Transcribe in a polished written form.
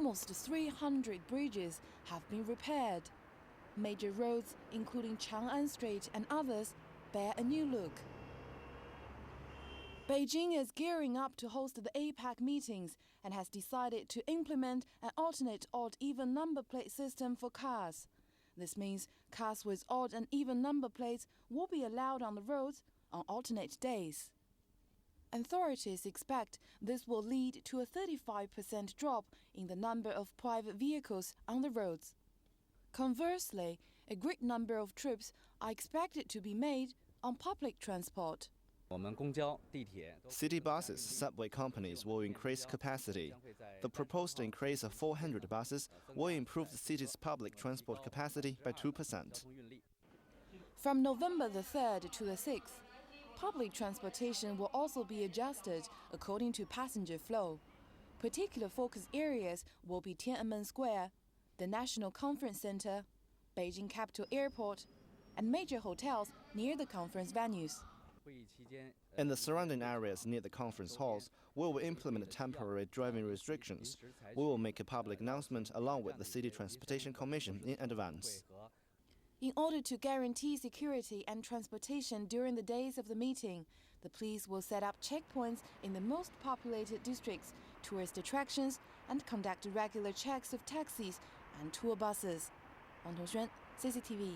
Almost 300 bridges have been repaired. Major roads, including Chang'an Street and others, bear a new look. Beijing is gearing up to host the APEC meetings and has decided to implement an alternate odd-even number plate system for cars. This means cars with odd and even number plates will be allowed on the roads on alternate days. Authorities expect this will lead to a 35% drop in the number of private vehicles on the roads. Conversely, a great number of trips are expected to be made on public transport. City buses, subway companies will increase capacity. The proposed increase of 400 buses will improve the city's public transport capacity by 2%. From November the 3rd to the 6th, public transportation will also be adjusted according to passenger flow. Particular focus areas will be Tiananmen Square, the National Conference Center, Beijing Capital Airport, and major hotels near the conference venues. In the surrounding areas near the conference halls, we will implement temporary driving restrictions. We will make a public announcement along with the City Transportation Commission in advance. In order to guarantee security and transportation during the days of the meeting, the police will set up checkpoints in the most populated districts, tourist attractions, and conduct regular checks of taxis and tour buses. Wang Tongxuan, CCTV.